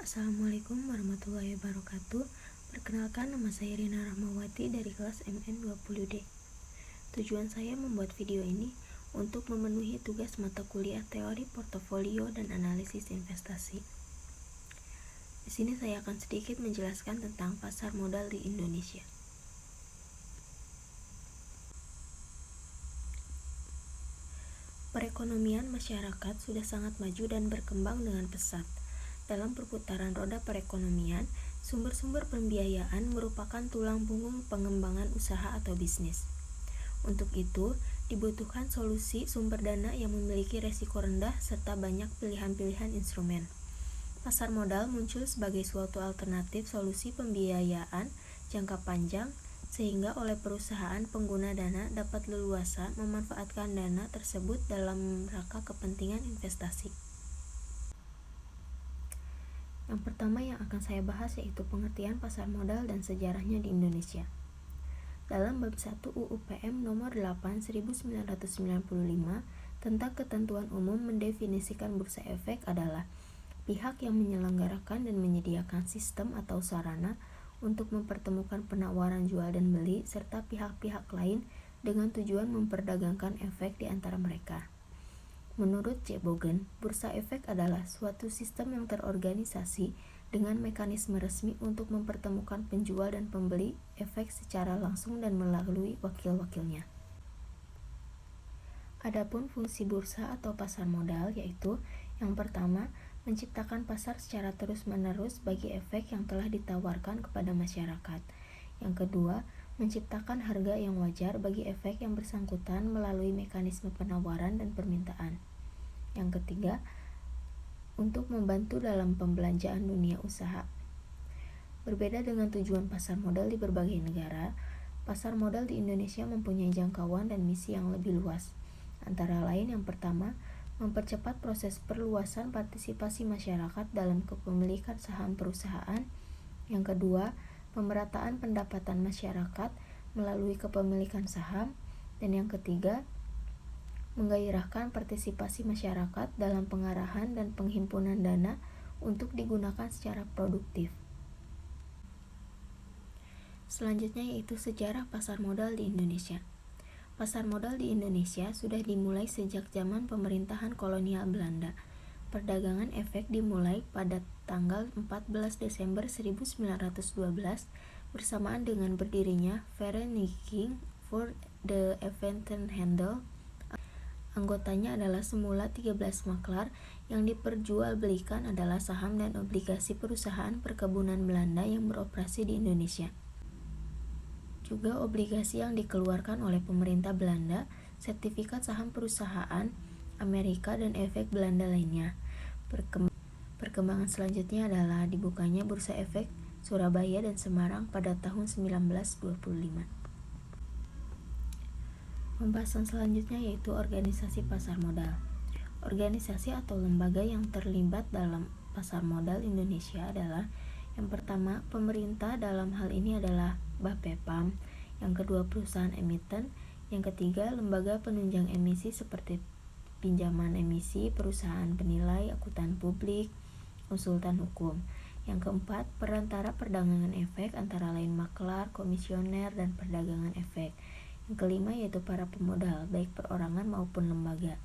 Assalamualaikum warahmatullahi wabarakatuh. Perkenalkan, nama saya Rina Rahmawati dari kelas MN20D. Tujuan saya membuat video ini untuk memenuhi tugas mata kuliah teori portofolio dan analisis investasi. Di sini saya akan sedikit menjelaskan tentang pasar modal di Indonesia. Perekonomian masyarakat sudah sangat maju dan berkembang dengan pesat. Dalam perputaran roda perekonomian, sumber-sumber pembiayaan merupakan tulang punggung pengembangan usaha atau bisnis. Untuk itu, dibutuhkan solusi sumber dana yang memiliki resiko rendah serta banyak pilihan-pilihan instrumen. Pasar modal muncul sebagai suatu alternatif solusi pembiayaan jangka panjang, sehingga oleh perusahaan pengguna dana dapat leluasa memanfaatkan dana tersebut dalam rangka kepentingan investasi. Yang pertama yang akan saya bahas yaitu pengertian pasar modal dan sejarahnya di Indonesia. Dalam bab 1 UU PM nomor 8 1995 tentang ketentuan umum mendefinisikan bursa efek adalah pihak yang menyelenggarakan dan menyediakan sistem atau sarana untuk mempertemukan penawaran jual dan beli serta pihak-pihak lain dengan tujuan memperdagangkan efek di antara mereka. Menurut C. Bogen, bursa efek adalah suatu sistem yang terorganisasi dengan mekanisme resmi untuk mempertemukan penjual dan pembeli efek secara langsung dan melalui wakil-wakilnya. Adapun fungsi bursa atau pasar modal yaitu yang pertama, menciptakan pasar secara terus-menerus bagi efek yang telah ditawarkan kepada masyarakat. Yang kedua, menciptakan harga yang wajar bagi efek yang bersangkutan melalui mekanisme penawaran dan permintaan. Yang ketiga, untuk membantu dalam pembelanjaan dunia usaha. Berbeda dengan tujuan pasar modal di berbagai negara, pasar modal di Indonesia mempunyai jangkauan dan misi yang lebih luas. Antara lain yang pertama, mempercepat proses perluasan partisipasi masyarakat dalam kepemilikan saham perusahaan. Yang kedua, pemerataan pendapatan masyarakat melalui kepemilikan saham. Dan yang ketiga, menggairahkan partisipasi masyarakat dalam pengarahan dan penghimpunan dana untuk digunakan secara produktif. Selanjutnya yaitu sejarah pasar modal di Indonesia. Pasar modal di Indonesia sudah dimulai sejak zaman pemerintahan kolonial Belanda. Perdagangan efek dimulai pada tanggal 14 Desember 1912 bersamaan dengan berdirinya Vereniging voor de Eventenhandel. Anggotanya adalah semula 13 maklar yang diperjualbelikan adalah saham dan obligasi perusahaan perkebunan Belanda yang beroperasi di Indonesia. Juga obligasi yang dikeluarkan oleh pemerintah Belanda, sertifikat saham perusahaan Amerika dan efek Belanda lainnya. Perkembangan selanjutnya adalah dibukanya bursa efek Surabaya dan Semarang pada tahun 1925. Pembahasan selanjutnya yaitu organisasi pasar modal. Organisasi atau lembaga yang terlibat dalam pasar modal Indonesia adalah yang pertama, pemerintah dalam hal ini adalah Bapepam, yang kedua perusahaan emiten, yang ketiga lembaga penunjang emisi seperti pinjaman emisi, perusahaan penilai, akuntan publik, konsultan hukum. Yang keempat, perantara perdagangan efek antara lain maklar, komisioner, dan perdagangan efek. Yang kelima yaitu para pemodal, baik perorangan maupun lembaga.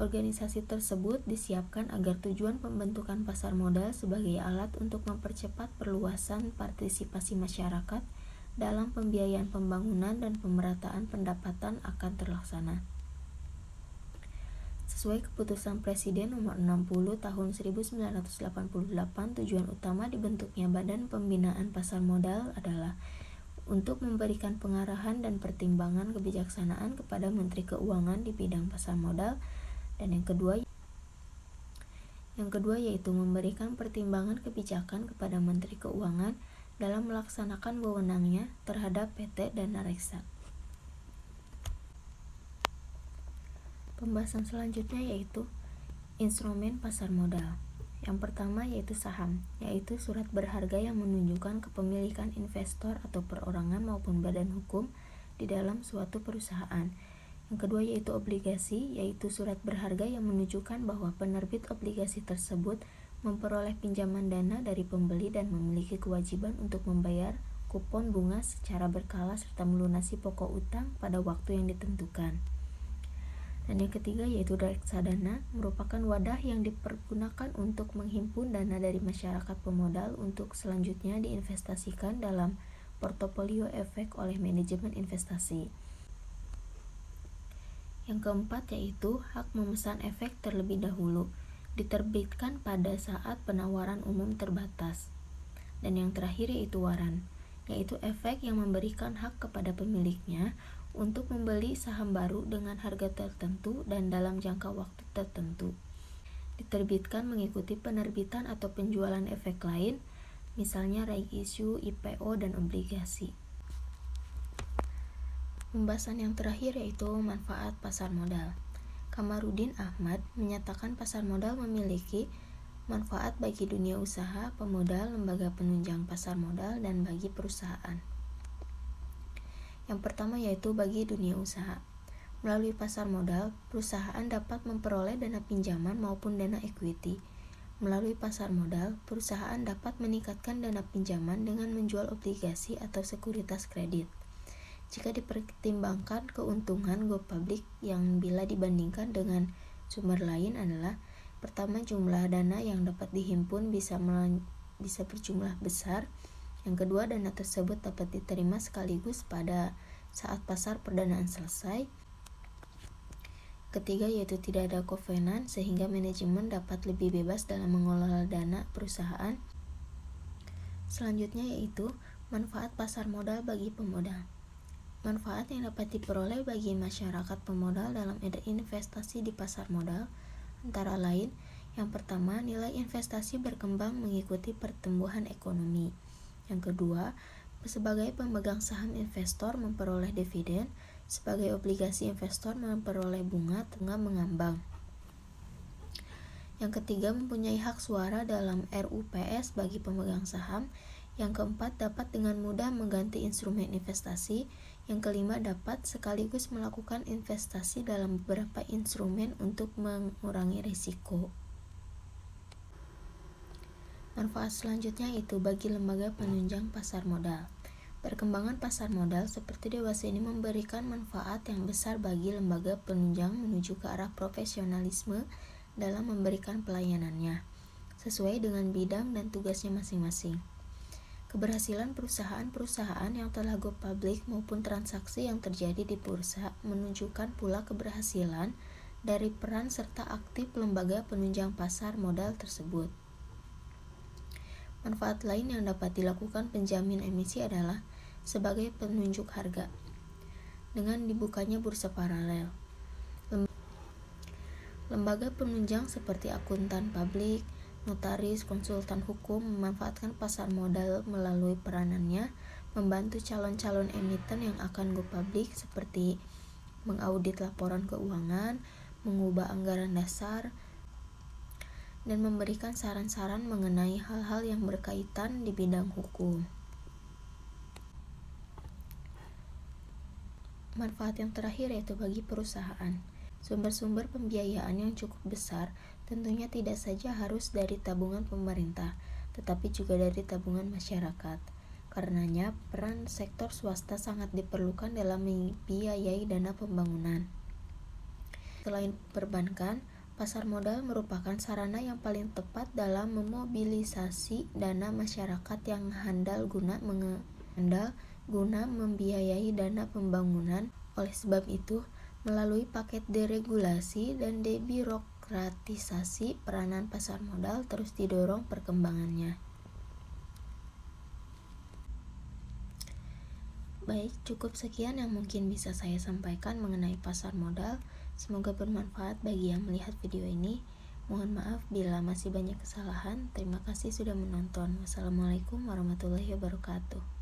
Organisasi tersebut disiapkan agar tujuan pembentukan pasar modal sebagai alat untuk mempercepat perluasan partisipasi masyarakat dalam pembiayaan pembangunan dan pemerataan pendapatan akan terlaksana. Sesuai keputusan Presiden nomor 60 tahun 1988, tujuan utama dibentuknya Badan Pembinaan Pasar Modal adalah untuk memberikan pengarahan dan pertimbangan kebijaksanaan kepada Menteri Keuangan di bidang pasar modal. Dan yang kedua yaitu memberikan pertimbangan kebijakan kepada Menteri Keuangan dalam melaksanakan wewenangnya terhadap PT Dana Reksa. Pembahasan selanjutnya yaitu instrumen pasar modal. Yang pertama yaitu saham, yaitu surat berharga yang menunjukkan kepemilikan investor atau perorangan maupun badan hukum di dalam suatu perusahaan. Yang kedua yaitu obligasi, yaitu surat berharga yang menunjukkan bahwa penerbit obligasi tersebut memperoleh pinjaman dana dari pembeli dan memiliki kewajiban untuk membayar kupon bunga secara berkala serta melunasi pokok utang pada waktu yang ditentukan. Dan yang ketiga yaitu reksadana, merupakan wadah yang dipergunakan untuk menghimpun dana dari masyarakat pemodal untuk selanjutnya diinvestasikan dalam portofolio efek oleh manajemen investasi. Yang keempat yaitu hak memesan efek terlebih dahulu, diterbitkan pada saat penawaran umum terbatas. Dan yang terakhir yaitu waran, yaitu efek yang memberikan hak kepada pemiliknya untuk membeli saham baru dengan harga tertentu dan dalam jangka waktu tertentu. Diterbitkan mengikuti penerbitan atau penjualan efek lain, misalnya right issue, IPO, dan obligasi. Pembahasan yang terakhir yaitu manfaat pasar modal. Kamarudin Ahmad menyatakan pasar modal memiliki manfaat bagi dunia usaha, pemodal, lembaga penunjang pasar modal, dan bagi perusahaan. Yang pertama yaitu bagi dunia usaha. Melalui pasar modal, perusahaan dapat memperoleh dana pinjaman maupun dana equity. Melalui pasar modal, perusahaan dapat meningkatkan dana pinjaman dengan menjual obligasi atau sekuritas kredit. Jika dipertimbangkan keuntungan go public yang bila dibandingkan dengan sumber lain adalah: pertama, jumlah dana yang dapat dihimpun bisa berjumlah besar. Yang kedua, dana tersebut dapat diterima sekaligus pada saat pasar perdanaan selesai. Ketiga yaitu tidak ada kovenan sehingga manajemen dapat lebih bebas dalam mengelola dana perusahaan. Selanjutnya yaitu manfaat pasar modal bagi pemodal. Manfaat yang dapat diperoleh bagi masyarakat pemodal dalam investasi di pasar modal antara lain: yang pertama, nilai investasi berkembang mengikuti pertumbuhan ekonomi. Yang kedua, sebagai pemegang saham investor memperoleh dividen, sebagai obligasi investor memperoleh bunga tengah mengambang. Yang ketiga, mempunyai hak suara dalam RUPS bagi pemegang saham. Yang keempat, dapat dengan mudah mengganti instrumen investasi. Yang kelima, dapat sekaligus melakukan investasi dalam beberapa instrumen untuk mengurangi risiko. Manfaat selanjutnya itu bagi lembaga penunjang pasar modal. Perkembangan pasar modal seperti dewasa ini memberikan manfaat yang besar bagi lembaga penunjang menuju ke arah profesionalisme dalam memberikan pelayanannya, sesuai dengan bidang dan tugasnya masing-masing. Keberhasilan perusahaan-perusahaan yang telah go public maupun transaksi yang terjadi di bursa menunjukkan pula keberhasilan dari peran serta aktif lembaga penunjang pasar modal tersebut. Manfaat lain yang dapat dilakukan penjamin emisi adalah sebagai penunjuk harga. Dengan dibukanya bursa paralel, lembaga penunjang seperti akuntan publik, notaris, konsultan hukum memanfaatkan pasar modal melalui peranannya membantu calon-calon emiten yang akan go public seperti mengaudit laporan keuangan, mengubah anggaran dasar, dan memberikan saran-saran mengenai hal-hal yang berkaitan di bidang hukum. Manfaat yang terakhir yaitu bagi perusahaan. Sumber-sumber pembiayaan yang cukup besar tentunya tidak saja harus dari tabungan pemerintah, tetapi juga dari tabungan masyarakat. Karenanya, peran sektor swasta sangat diperlukan dalam membiayai dana pembangunan. Selain perbankan, pasar modal merupakan sarana yang paling tepat dalam memobilisasi dana masyarakat yang handal guna membiayai dana pembangunan. Oleh sebab itu, melalui paket deregulasi dan debirokratisasi, peranan pasar modal terus didorong perkembangannya. Baik, cukup sekian yang mungkin bisa saya sampaikan mengenai pasar modal. Semoga bermanfaat bagi yang melihat video ini. Mohon maaf bila masih banyak kesalahan. Terima kasih sudah menonton. Wassalamualaikum warahmatullahi wabarakatuh.